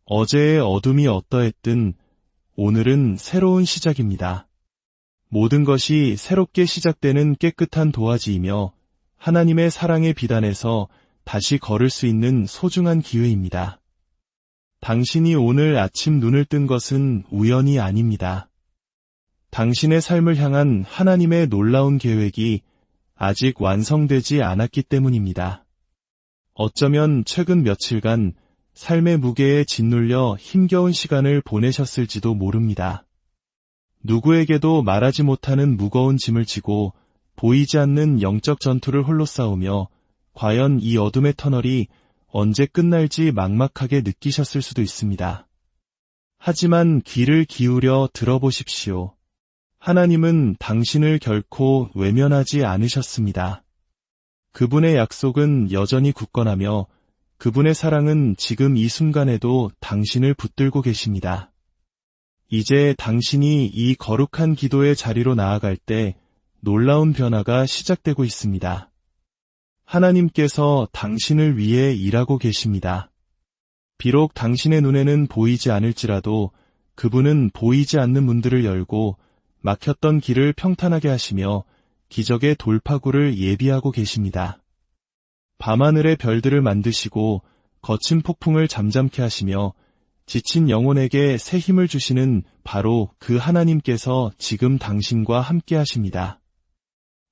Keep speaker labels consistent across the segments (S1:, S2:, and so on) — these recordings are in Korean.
S1: 어제의 어둠이 어떠했든 오늘은 새로운 시작입니다. 모든 것이 새롭게 시작되는 깨끗한 도화지이며 하나님의 사랑의 비단에서 다시 걸을 수 있는 소중한 기회입니다. 당신이 오늘 아침 눈을 뜬 것은 우연이 아닙니다. 당신의 삶을 향한 하나님의 놀라운 계획이 아직 완성되지 않았기 때문입니다. 어쩌면 최근 며칠간 삶의 무게에 짓눌려 힘겨운 시간을 보내셨을지도 모릅니다. 누구에게도 말하지 못하는 무거운 짐을 지고 보이지 않는 영적 전투를 홀로 싸우며 과연 이 어둠의 터널이 언제 끝날지 막막하게 느끼셨을 수도 있습니다. 하지만 귀를 기울여 들어보십시오. 하나님은 당신을 결코 외면하지 않으셨습니다. 그분의 약속은 여전히 굳건하며 그분의 사랑은 지금 이 순간에도 당신을 붙들고 계십니다. 이제 당신이 이 거룩한 기도의 자리로 나아갈 때 놀라운 변화가 시작되고 있습니다. 하나님께서 당신을 위해 일하고 계십니다. 비록 당신의 눈에는 보이지 않을지라도 그분은 보이지 않는 문들을 열고 막혔던 길을 평탄하게 하시며 기적의 돌파구를 예비하고 계십니다. 밤하늘의 별들을 만드시고 거친 폭풍을 잠잠케 하시며 지친 영혼에게 새 힘을 주시는 바로 그 하나님께서 지금 당신과 함께 하십니다.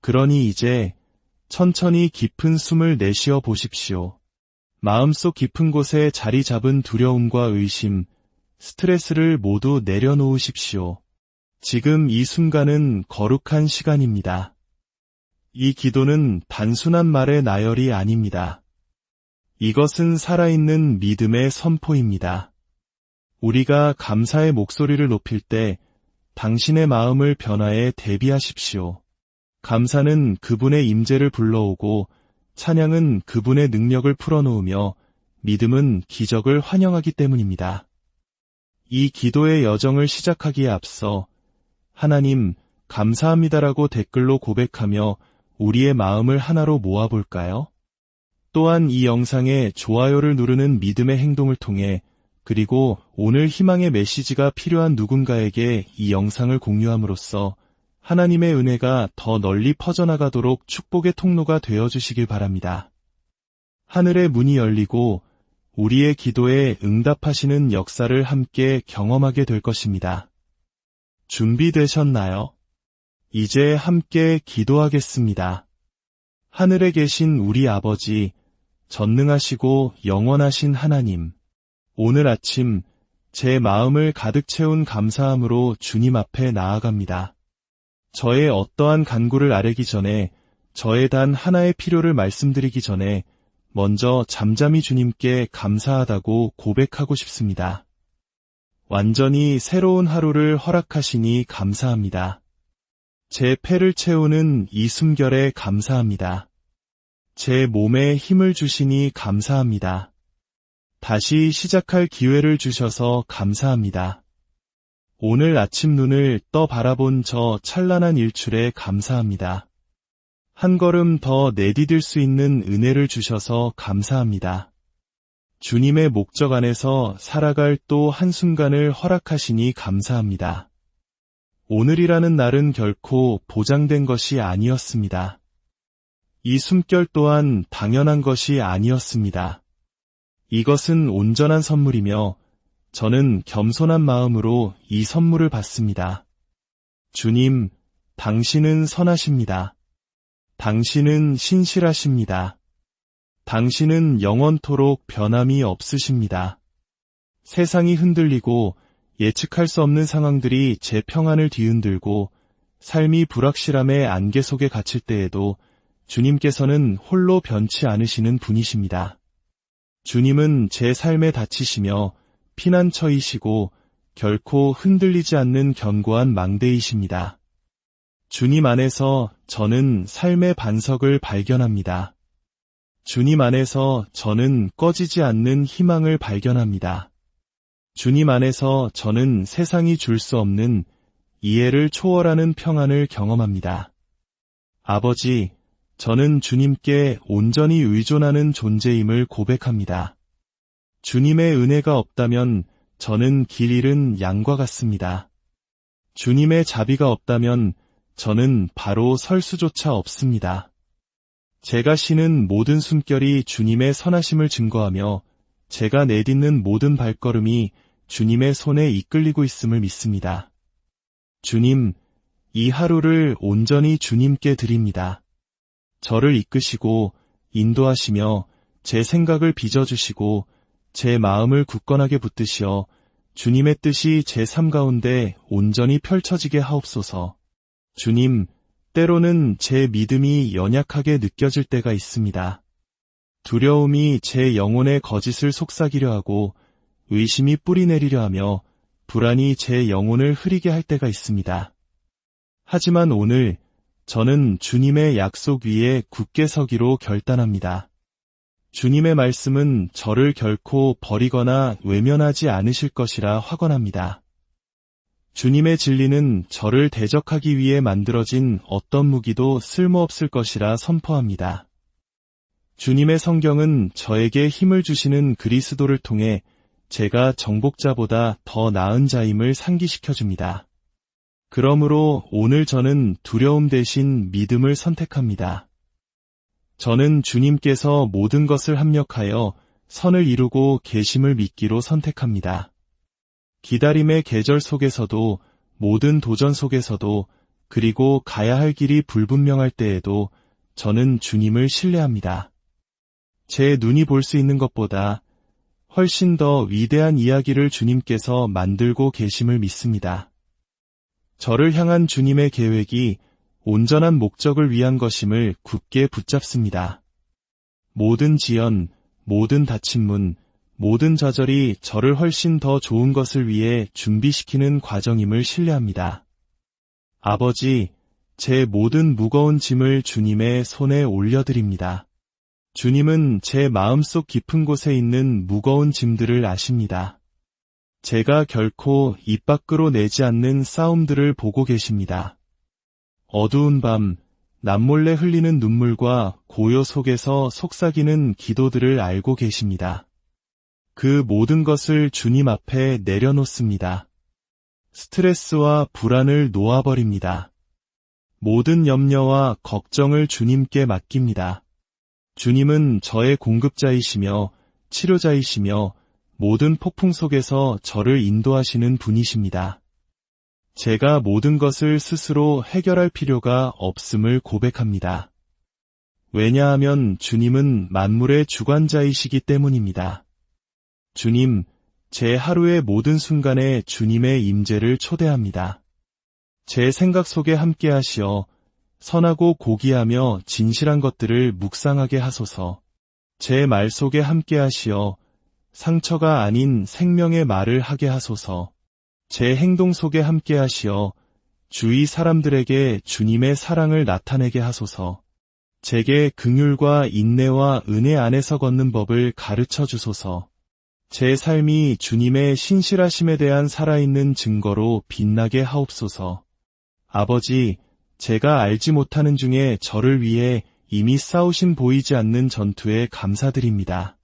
S1: 그러니 이제 천천히 깊은 숨을 내쉬어 보십시오. 마음속 깊은 곳에 자리 잡은 두려움과 의심, 스트레스를 모두 내려놓으십시오. 지금 이 순간은 거룩한 시간입니다. 이 기도는 단순한 말의 나열이 아닙니다. 이것은 살아있는 믿음의 선포입니다. 우리가 감사의 목소리를 높일 때 당신의 마음을 변화에 대비하십시오. 감사는 그분의 임재를 불러오고 찬양은 그분의 능력을 풀어놓으며 믿음은 기적을 환영하기 때문입니다. 이 기도의 여정을 시작하기에 앞서 하나님, 감사합니다라고 댓글로 고백하며 우리의 마음을 하나로 모아볼까요? 또한 이 영상에 좋아요를 누르는 믿음의 행동을 통해 그리고 오늘 희망의 메시지가 필요한 누군가에게 이 영상을 공유함으로써 하나님의 은혜가 더 널리 퍼져나가도록 축복의 통로가 되어주시길 바랍니다. 하늘의 문이 열리고 우리의 기도에 응답하시는 역사를 함께 경험하게 될 것입니다. 준비되셨나요? 이제 함께 기도하겠습니다. 하늘에 계신 우리 아버지, 전능하시고 영원하신 하나님, 오늘 아침 제 마음을 가득 채운 감사함으로 주님 앞에 나아갑니다. 저의 어떠한 간구를 아뢰기 전에, 저의 단 하나의 필요를 말씀드리기 전에 먼저 잠잠히 주님께 감사하다고 고백하고 싶습니다. 완전히 새로운 하루를 허락하시니 감사합니다. 제 폐를 채우는 이 숨결에 감사합니다. 제 몸에 힘을 주시니 감사합니다. 다시 시작할 기회를 주셔서 감사합니다. 오늘 아침 눈을 떠 바라본 저 찬란한 일출에 감사합니다. 한 걸음 더 내디딜 수 있는 은혜를 주셔서 감사합니다. 주님의 목적 안에서 살아갈 또 한순간을 허락하시니 감사합니다. 오늘이라는 날은 결코 보장된 것이 아니었습니다. 이 숨결 또한 당연한 것이 아니었습니다. 이것은 온전한 선물이며 저는 겸손한 마음으로 이 선물을 받습니다. 주님, 당신은 선하십니다. 당신은 신실하십니다. 당신은 영원토록 변함이 없으십니다. 세상이 흔들리고 예측할 수 없는 상황들이 제 평안을 뒤흔들고 삶이 불확실함의 안개 속에 갇힐 때에도 주님께서는 홀로 변치 않으시는 분이십니다. 주님은 제 삶에 닫히시며 피난처이시고 결코 흔들리지 않는 견고한 망대이십니다. 주님 안에서 저는 삶의 반석을 발견합니다. 주님 안에서 저는 꺼지지 않는 희망을 발견합니다. 주님 안에서 저는 세상이 줄 수 없는 이해를 초월하는 평안을 경험합니다. 아버지, 저는 주님께 온전히 의존하는 존재임을 고백합니다. 주님의 은혜가 없다면 저는 길 잃은 양과 같습니다. 주님의 자비가 없다면 저는 바로 설 수조차 없습니다. 제가 쉬는 모든 숨결이 주님의 선하심을 증거하며 제가 내딛는 모든 발걸음이 주님의 손에 이끌리고 있음을 믿습니다. 주님, 이 하루를 온전히 주님께 드립니다. 저를 이끄시고 인도하시며 제 생각을 빚어주시고 제 마음을 굳건하게 붙드시어 주님의 뜻이 제 삶 가운데 온전히 펼쳐지게 하옵소서. 주님, 때로는 제 믿음이 연약하게 느껴질 때가 있습니다. 두려움이 제 영혼의 거짓을 속삭이려 하고 의심이 뿌리내리려 하며 불안이 제 영혼을 흐리게 할 때가 있습니다. 하지만 오늘 저는 주님의 약속 위에 굳게 서기로 결단합니다. 주님의 말씀은 저를 결코 버리거나 외면하지 않으실 것이라 확언합니다. 주님의 진리는 저를 대적하기 위해 만들어진 어떤 무기도 쓸모없을 것이라 선포합니다. 주님의 성경은 저에게 힘을 주시는 그리스도를 통해 제가 정복자보다 더 나은 자임을 상기시켜줍니다. 그러므로 오늘 저는 두려움 대신 믿음을 선택합니다. 저는 주님께서 모든 것을 합력하여 선을 이루고 계심을 믿기로 선택합니다. 기다림의 계절 속에서도 모든 도전 속에서도 그리고 가야 할 길이 불분명할 때에도 저는 주님을 신뢰합니다. 제 눈이 볼 수 있는 것보다 훨씬 더 위대한 이야기를 주님께서 만들고 계심을 믿습니다. 저를 향한 주님의 계획이 온전한 목적을 위한 것임을 굳게 붙잡습니다. 모든 지연, 모든 닫힌 문, 모든 좌절이 저를 훨씬 더 좋은 것을 위해 준비시키는 과정임을 신뢰합니다. 아버지, 제 모든 무거운 짐을 주님의 손에 올려드립니다. 주님은 제 마음속 깊은 곳에 있는 무거운 짐들을 아십니다. 제가 결코 입 밖으로 내지 않는 싸움들을 보고 계십니다. 어두운 밤, 남몰래 흘리는 눈물과 고요 속에서 속삭이는 기도들을 알고 계십니다. 그 모든 것을 주님 앞에 내려놓습니다. 스트레스와 불안을 놓아버립니다. 모든 염려와 걱정을 주님께 맡깁니다. 주님은 저의 공급자이시며 치료자이시며 모든 폭풍 속에서 저를 인도하시는 분이십니다. 제가 모든 것을 스스로 해결할 필요가 없음을 고백합니다. 왜냐하면 주님은 만물의 주관자이시기 때문입니다. 주님, 제 하루의 모든 순간에 주님의 임재를 초대합니다. 제 생각 속에 함께 하시어 선하고 고귀하며 진실한 것들을 묵상하게 하소서. 제 말 속에 함께 하시어 상처가 아닌 생명의 말을 하게 하소서. 제 행동 속에 함께 하시어 주위 사람들에게 주님의 사랑을 나타내게 하소서. 제게 긍휼과 인내와 은혜 안에서 걷는 법을 가르쳐 주소서. 제 삶이 주님의 신실하심에 대한 살아있는 증거로 빛나게 하옵소서. 아버지, 제가 알지 못하는 중에 저를 위해 이미 싸우신 보이지 않는 전투에 감사드립니다.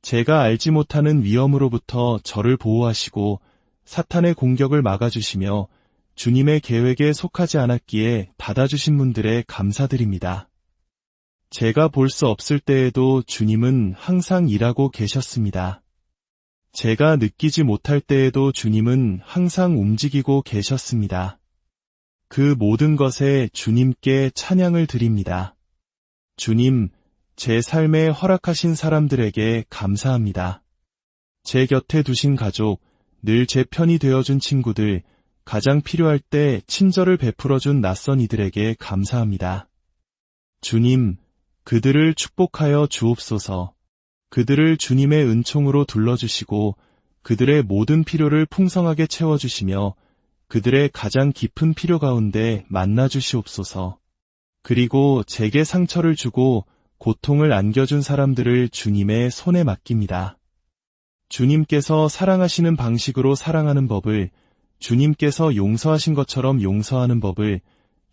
S1: 제가 알지 못하는 위험으로부터 저를 보호하시고 사탄의 공격을 막아주시며 주님의 계획에 속하지 않았기에 받아주신 분들에 감사드립니다. 제가 볼 수 없을 때에도 주님은 항상 일하고 계셨습니다. 제가 느끼지 못할 때에도 주님은 항상 움직이고 계셨습니다. 그 모든 것에 주님께 찬양을 드립니다. 주님, 제 삶에 허락하신 사람들에게 감사합니다. 제 곁에 두신 가족, 늘 제 편이 되어준 친구들, 가장 필요할 때 친절을 베풀어준 낯선 이들에게 감사합니다. 주님, 그들을 축복하여 주옵소서. 그들을 주님의 은총으로 둘러주시고 그들의 모든 필요를 풍성하게 채워주시며 그들의 가장 깊은 필요 가운데 만나주시옵소서. 그리고 제게 상처를 주고 고통을 안겨준 사람들을 주님의 손에 맡깁니다. 주님께서 사랑하시는 방식으로 사랑하는 법을, 주님께서 용서하신 것처럼 용서하는 법을,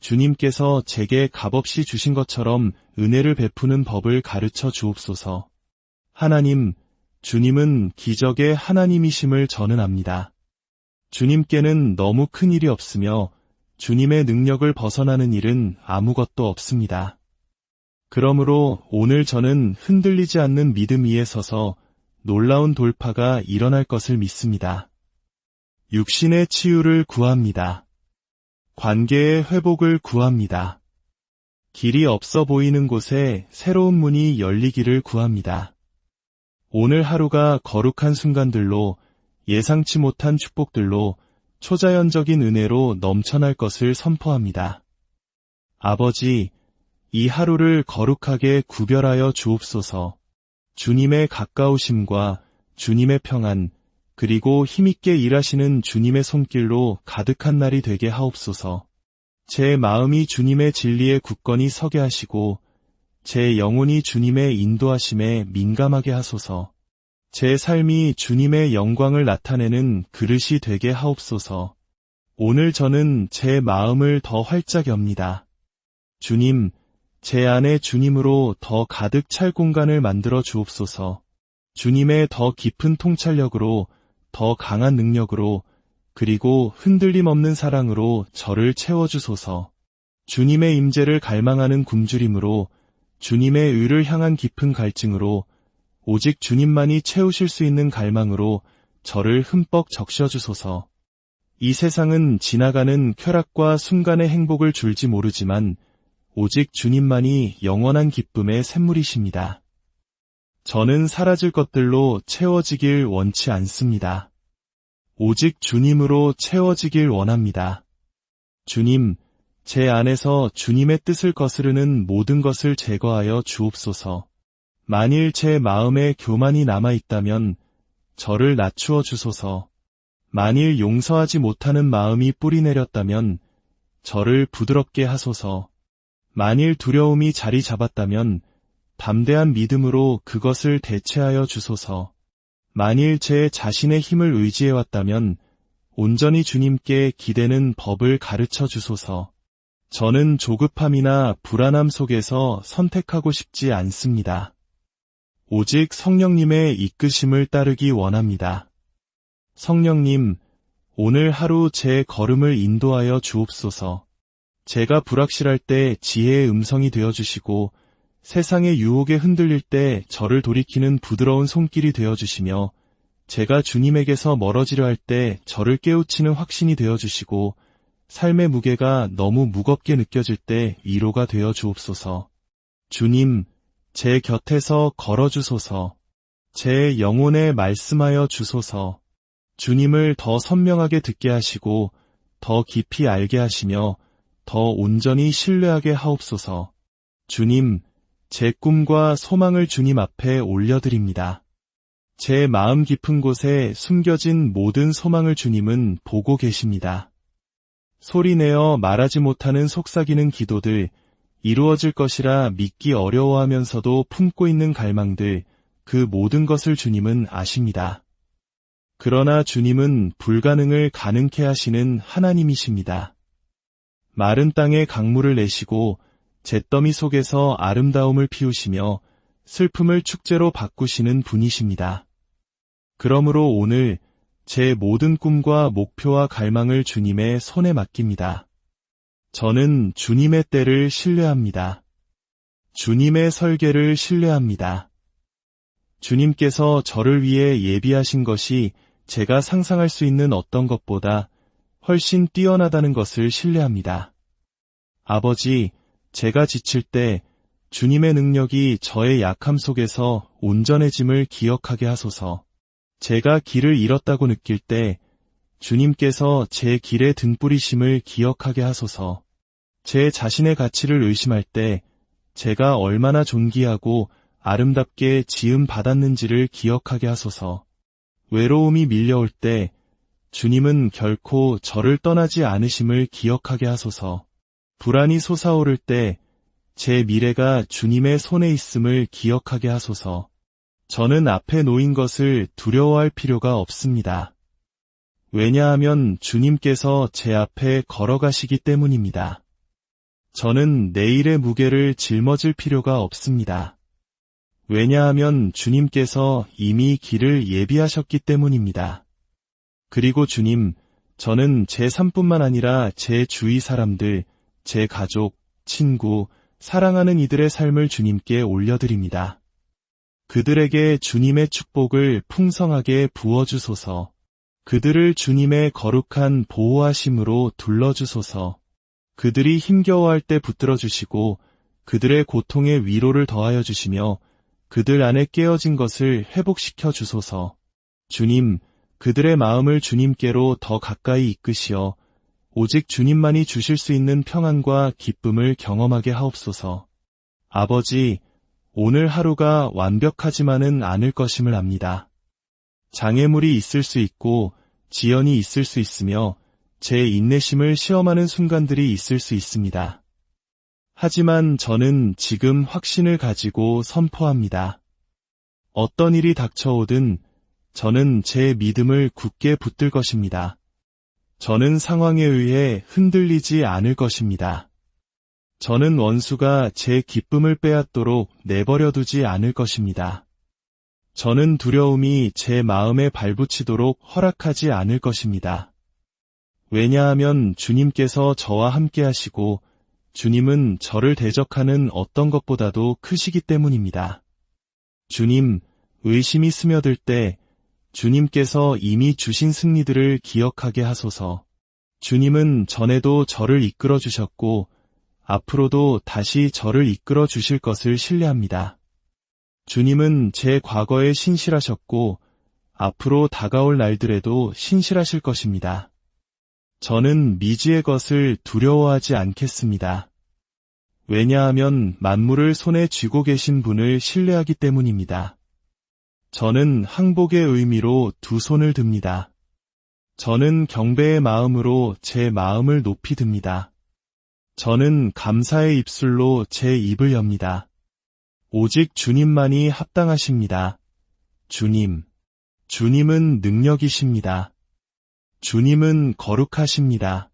S1: 주님께서 제게 값없이 주신 것처럼 은혜를 베푸는 법을 가르쳐 주옵소서. 하나님, 주님은 기적의 하나님이심을 저는 압니다. 주님께는 너무 큰 일이 없으며 주님의 능력을 벗어나는 일은 아무것도 없습니다. 그러므로 오늘 저는 흔들리지 않는 믿음 위에 서서 놀라운 돌파가 일어날 것을 믿습니다. 육신의 치유를 구합니다. 관계의 회복을 구합니다. 길이 없어 보이는 곳에 새로운 문이 열리기를 구합니다. 오늘 하루가 거룩한 순간들로 예상치 못한 축복들로 초자연적인 은혜로 넘쳐날 것을 선포합니다. 아버지, 이 하루를 거룩하게 구별하여 주옵소서. 주님의 가까우심과 주님의 평안, 그리고 힘있게 일하시는 주님의 손길로 가득한 날이 되게 하옵소서. 제 마음이 주님의 진리에 굳건히 서게 하시고 제 영혼이 주님의 인도하심에 민감하게 하소서. 제 삶이 주님의 영광을 나타내는 그릇이 되게 하옵소서. 오늘 저는 제 마음을 더 활짝 엽니다. 주님, 제 안에 주님으로 더 가득 찰 공간을 만들어 주옵소서. 주님의 더 깊은 통찰력으로, 더 강한 능력으로, 그리고 흔들림 없는 사랑으로 저를 채워주소서. 주님의 임재를 갈망하는 굶주림으로, 주님의 의를 향한 깊은 갈증으로, 오직 주님만이 채우실 수 있는 갈망으로 저를 흠뻑 적셔주소서. 이 세상은 지나가는 쾌락과 순간의 행복을 줄지 모르지만 오직 주님만이 영원한 기쁨의 샘물이십니다. 저는 사라질 것들로 채워지길 원치 않습니다. 오직 주님으로 채워지길 원합니다. 주님, 제 안에서 주님의 뜻을 거스르는 모든 것을 제거하여 주옵소서. 만일 제 마음에 교만이 남아있다면 저를 낮추어 주소서. 만일 용서하지 못하는 마음이 뿌리내렸다면 저를 부드럽게 하소서. 만일 두려움이 자리 잡았다면 담대한 믿음으로 그것을 대체하여 주소서. 만일 제 자신의 힘을 의지해왔다면 온전히 주님께 기대는 법을 가르쳐 주소서. 저는 조급함이나 불안함 속에서 선택하고 싶지 않습니다. 오직 성령님의 이끄심을 따르기 원합니다. 성령님, 오늘 하루 제 걸음을 인도하여 주옵소서. 제가 불확실할 때 지혜의 음성이 되어주시고 세상의 유혹에 흔들릴 때 저를 돌이키는 부드러운 손길이 되어주시며 제가 주님에게서 멀어지려 할 때 저를 깨우치는 확신이 되어주시고 삶의 무게가 너무 무겁게 느껴질 때 위로가 되어 주옵소서. 주님, 제 곁에서 걸어주소서. 제 영혼에 말씀하여 주소서. 주님을 더 선명하게 듣게 하시고 더 깊이 알게 하시며 더 온전히 신뢰하게 하옵소서. 주님, 제 꿈과 소망을 주님 앞에 올려드립니다. 제 마음 깊은 곳에 숨겨진 모든 소망을 주님은 보고 계십니다. 소리내어 말하지 못하는 속삭이는 기도들, 이루어질 것이라 믿기 어려워하면서도 품고 있는 갈망들, 그 모든 것을 주님은 아십니다. 그러나 주님은 불가능을 가능케 하시는 하나님이십니다. 마른 땅에 강물을 내시고 잿더미 속에서 아름다움을 피우시며 슬픔을 축제로 바꾸시는 분이십니다. 그러므로 오늘 제 모든 꿈과 목표와 갈망을 주님의 손에 맡깁니다. 저는 주님의 때를 신뢰합니다. 주님의 설계를 신뢰합니다. 주님께서 저를 위해 예비하신 것이 제가 상상할 수 있는 어떤 것보다 훨씬 뛰어나다는 것을 신뢰합니다. 아버지, 제가 지칠 때 주님의 능력이 저의 약함 속에서 온전해짐을 기억하게 하소서. 제가 길을 잃었다고 느낄 때 주님께서 제 길의 등불이심을 기억하게 하소서. 제 자신의 가치를 의심할 때 제가 얼마나 존귀하고 아름답게 지음 받았는지를 기억하게 하소서. 외로움이 밀려올 때 주님은 결코 저를 떠나지 않으심을 기억하게 하소서. 불안이 솟아오를 때 제 미래가 주님의 손에 있음을 기억하게 하소서. 저는 앞에 놓인 것을 두려워할 필요가 없습니다. 왜냐하면 주님께서 제 앞에 걸어가시기 때문입니다. 저는 내일의 무게를 짊어질 필요가 없습니다. 왜냐하면 주님께서 이미 길을 예비하셨기 때문입니다. 그리고 주님, 저는 제 삶뿐만 아니라 제 주위 사람들, 제 가족, 친구, 사랑하는 이들의 삶을 주님께 올려드립니다. 그들에게 주님의 축복을 풍성하게 부어주소서. 그들을 주님의 거룩한 보호하심으로 둘러주소서. 그들이 힘겨워할 때 붙들어주시고 그들의 고통에 위로를 더하여 주시며 그들 안에 깨어진 것을 회복시켜 주소서. 주님, 그들의 마음을 주님께로 더 가까이 이끄시어 오직 주님만이 주실 수 있는 평안과 기쁨을 경험하게 하옵소서. 아버지, 오늘 하루가 완벽하지만은 않을 것임을 압니다. 장애물이 있을 수 있고 지연이 있을 수 있으며 제 인내심을 시험하는 순간들이 있을 수 있습니다. 하지만 저는 지금 확신을 가지고 선포합니다. 어떤 일이 닥쳐오든 저는 제 믿음을 굳게 붙들 것입니다. 저는 상황에 의해 흔들리지 않을 것입니다. 저는 원수가 제 기쁨을 빼앗도록 내버려두지 않을 것입니다. 저는 두려움이 제 마음에 발붙이도록 허락하지 않을 것입니다. 왜냐하면 주님께서 저와 함께 하시고 주님은 저를 대적하는 어떤 것보다도 크시기 때문입니다. 주님, 의심이 스며들 때 주님께서 이미 주신 승리들을 기억하게 하소서. 주님은 전에도 저를 이끌어 주셨고 앞으로도 다시 저를 이끌어 주실 것을 신뢰합니다. 주님은 제 과거에 신실하셨고 앞으로 다가올 날들에도 신실하실 것입니다. 저는 미지의 것을 두려워하지 않겠습니다. 왜냐하면 만물을 손에 쥐고 계신 분을 신뢰하기 때문입니다. 저는 항복의 의미로 두 손을 듭니다. 저는 경배의 마음으로 제 마음을 높이 듭니다. 저는 감사의 입술로 제 입을 엽니다. 오직 주님만이 합당하십니다. 주님, 주님은 능력이십니다. 주님은 거룩하십니다.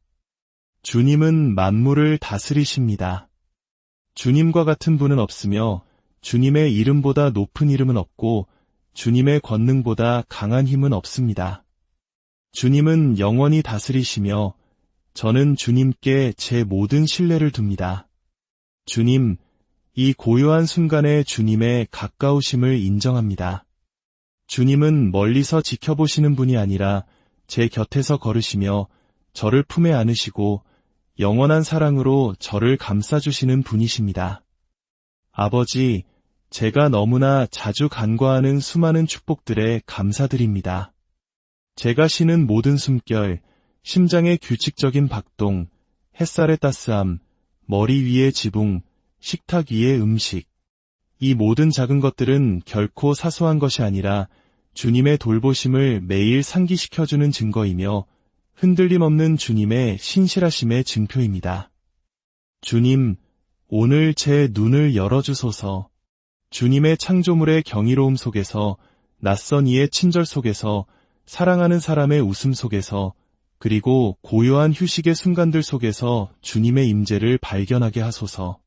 S1: 주님은 만물을 다스리십니다. 주님과 같은 분은 없으며 주님의 이름보다 높은 이름은 없고 주님의 권능보다 강한 힘은 없습니다. 주님은 영원히 다스리시며 저는 주님께 제 모든 신뢰를 둡니다. 주님, 이 고요한 순간에 주님의 가까우심을 인정합니다. 주님은 멀리서 지켜보시는 분이 아니라 제 곁에서 걸으시며 저를 품에 안으시고 영원한 사랑으로 저를 감싸주시는 분이십니다. 아버지, 제가 너무나 자주 간과하는 수많은 축복들에 감사드립니다. 제가 쉬는 모든 숨결, 심장의 규칙적인 박동, 햇살의 따스함, 머리 위의 지붕, 식탁 위의 음식. 이 모든 작은 것들은 결코 사소한 것이 아니라 주님의 돌보심을 매일 상기시켜주는 증거이며 흔들림 없는 주님의 신실하심의 증표입니다. 주님, 오늘 제 눈을 열어주소서. 주님의 창조물의 경이로움 속에서, 낯선 이의 친절 속에서, 사랑하는 사람의 웃음 속에서, 그리고 고요한 휴식의 순간들 속에서 주님의 임재를 발견하게 하소서.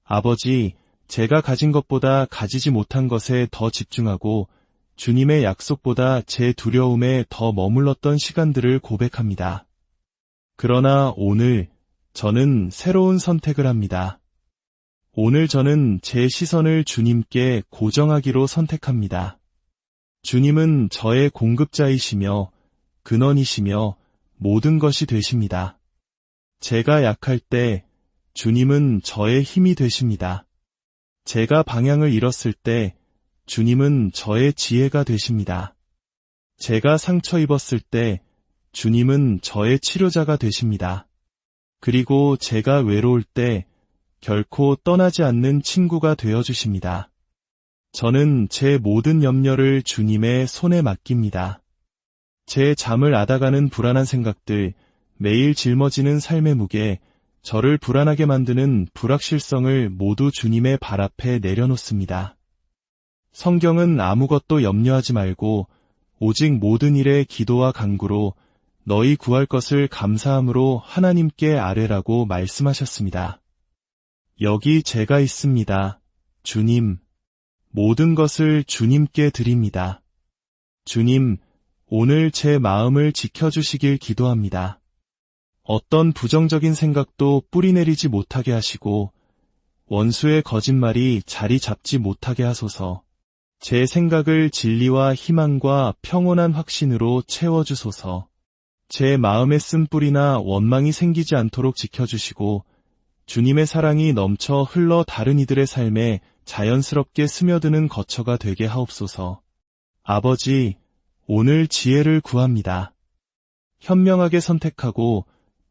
S1: 아버지, 제가 가진 것보다 가지지 못한 것에 더 집중하고 주님의 약속보다 제 두려움에 더 머물렀던 시간들을 고백합니다. 그러나 오늘 저는 새로운 선택을 합니다. 오늘 저는 제 시선을 주님께 고정하기로 선택합니다. 주님은 저의 공급자이시며 근원이시며 모든 것이 되십니다. 제가 약할 때 주님은 저의 힘이 되십니다. 제가 방향을 잃었을 때 주님은 저의 지혜가 되십니다. 제가 상처 입었을 때 주님은 저의 치료자가 되십니다. 그리고 제가 외로울 때 결코 떠나지 않는 친구가 되어주십니다. 저는 제 모든 염려를 주님의 손에 맡깁니다. 제 잠을 앗아가는 불안한 생각들, 매일 짊어지는 삶의 무게, 저를 불안하게 만드는 불확실성을 모두 주님의 발 앞에 내려놓습니다. 성경은 아무것도 염려하지 말고 오직 모든 일에 기도와 간구로 너희 구할 것을 감사함으로 하나님께 아뢰라고 말씀하셨습니다. 여기 제가 있습니다. 주님, 모든 것을 주님께 드립니다. 주님, 오늘 제 마음을 지켜주시길 기도합니다. 어떤 부정적인 생각도 뿌리내리지 못하게 하시고 원수의 거짓말이 자리 잡지 못하게 하소서. 제 생각을 진리와 희망과 평온한 확신으로 채워주소서. 제 마음에 쓴뿌리나 원망이 생기지 않도록 지켜주시고 주님의 사랑이 넘쳐 흘러 다른 이들의 삶에 자연스럽게 스며드는 거처가 되게 하옵소서. 아버지, 오늘 지혜를 구합니다. 현명하게 선택하고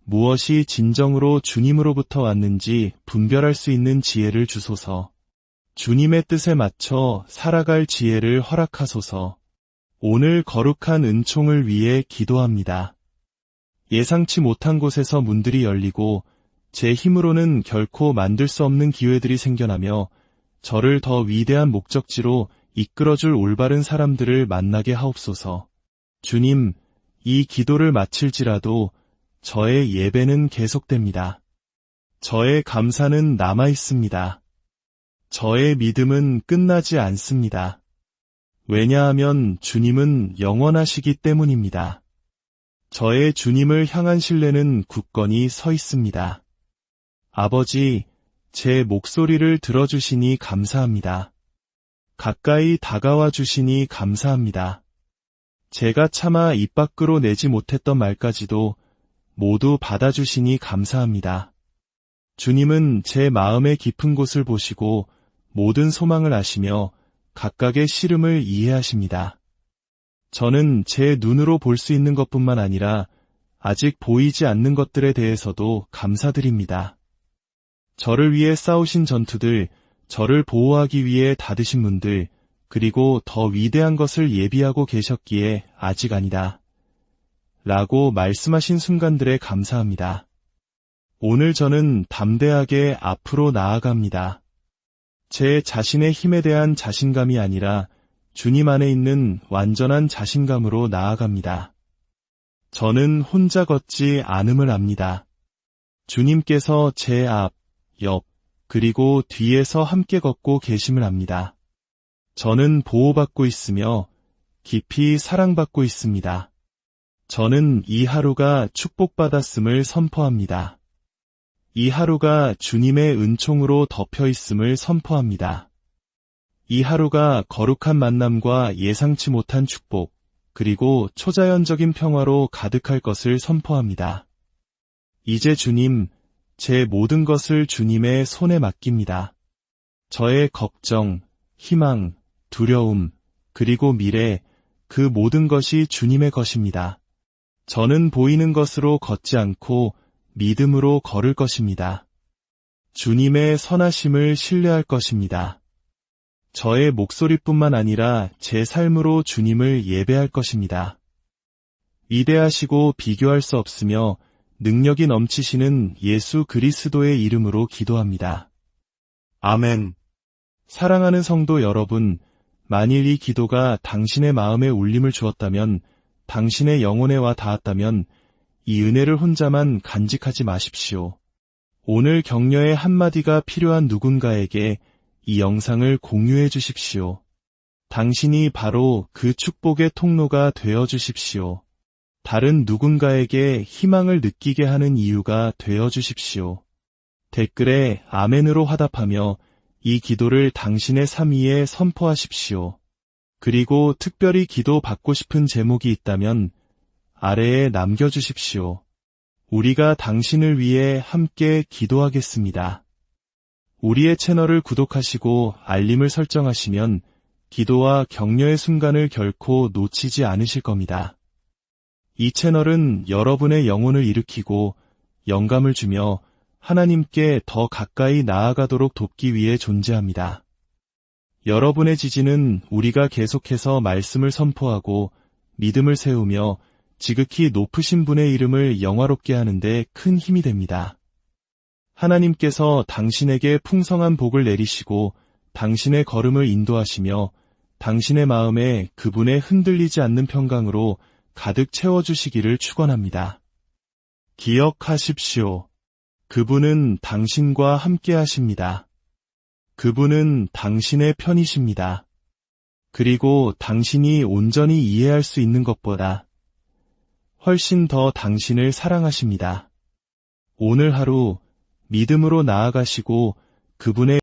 S1: 무엇이 진정으로 주님으로부터 왔는지 분별할 수 있는 지혜를 주소서. 주님의 뜻에 맞춰 살아갈 지혜를 허락하소서. 오늘 거룩한 은총을 위해 기도합니다. 예상치 못한 곳에서 문들이 열리고 제 힘으로는 결코 만들 수 없는 기회들이 생겨나며 저를 더 위대한 목적지로 이끌어줄 올바른 사람들을 만나게 하옵소서. 주님, 이 기도를 마칠지라도 저의 예배는 계속됩니다. 저의 감사는 남아있습니다. 저의 믿음은 끝나지 않습니다. 왜냐하면 주님은 영원하시기 때문입니다. 저의 주님을 향한 신뢰는 굳건히 서 있습니다. 아버지, 제 목소리를 들어주시니 감사합니다. 가까이 다가와 주시니 감사합니다. 제가 차마 입 밖으로 내지 못했던 말까지도 모두 받아주시니 감사합니다. 주님은 제 마음의 깊은 곳을 보시고 모든 소망을 아시며 각각의 시름을 이해하십니다. 저는 제 눈으로 볼 수 있는 것뿐만 아니라 아직 보이지 않는 것들에 대해서도 감사드립니다. 저를 위해 싸우신 전투들, 저를 보호하기 위해 닫으신 문들, 그리고 더 위대한 것을 예비하고 계셨기에 아직 아니다. 라고 말씀하신 순간들에 감사합니다. 오늘 저는 담대하게 앞으로 나아갑니다. 제 자신의 힘에 대한 자신감이 아니라 주님 안에 있는 완전한 자신감으로 나아갑니다. 저는 혼자 걷지 않음을 압니다. 주님께서 제 앞, 옆, 그리고 뒤에서 함께 걷고 계심을 압니다. 저는 보호받고 있으며 깊이 사랑받고 있습니다. 저는 이 하루가 축복받았음을 선포합니다. 이 하루가 주님의 은총으로 덮여 있음을 선포합니다. 이 하루가 거룩한 만남과 예상치 못한 축복, 그리고 초자연적인 평화로 가득할 것을 선포합니다. 이제 주님, 제 모든 것을 주님의 손에 맡깁니다. 저의 걱정, 희망, 두려움, 그리고 미래, 그 모든 것이 주님의 것입니다. 저는 보이는 것으로 걷지 않고 믿음으로 걸을 것입니다. 주님의 선하심을 신뢰할 것입니다. 저의 목소리뿐만 아니라 제 삶으로 주님을 예배할 것입니다. 위대하시고 비교할 수 없으며 능력이 넘치시는 예수 그리스도의 이름으로 기도합니다. 아멘. 사랑하는 성도 여러분, 만일 이 기도가 당신의 마음에 울림을 주었다면, 당신의 영혼에 와 닿았다면 이 은혜를 혼자만 간직하지 마십시오. 오늘 격려의 한마디가 필요한 누군가에게 이 영상을 공유해 주십시오. 당신이 바로 그 축복의 통로가 되어 주십시오. 다른 누군가에게 희망을 느끼게 하는 이유가 되어 주십시오. 댓글에 아멘으로 화답하며 이 기도를 당신의 삶 위에 선포하십시오. 그리고 특별히 기도 받고 싶은 제목이 있다면 아래에 남겨주십시오. 우리가 당신을 위해 함께 기도하겠습니다. 우리의 채널을 구독하시고 알림을 설정하시면 기도와 격려의 순간을 결코 놓치지 않으실 겁니다. 이 채널은 여러분의 영혼을 일으키고 영감을 주며 하나님께 더 가까이 나아가도록 돕기 위해 존재합니다. 여러분의 지지는 우리가 계속해서 말씀을 선포하고 믿음을 세우며 지극히 높으신 분의 이름을 영화롭게 하는데 큰 힘이 됩니다. 하나님께서 당신에게 풍성한 복을 내리시고 당신의 걸음을 인도하시며 당신의 마음에 그분의 흔들리지 않는 평강으로 가득 채워주시기를 축원합니다. 기억하십시오. 그분은 당신과 함께 하십니다. 그분은 당신의 편이십니다. 그리고 당신이 온전히 이해할 수 있는 것보다 훨씬 더 당신을 사랑하십니다. 오늘 하루 믿음으로 나아가시고 그분의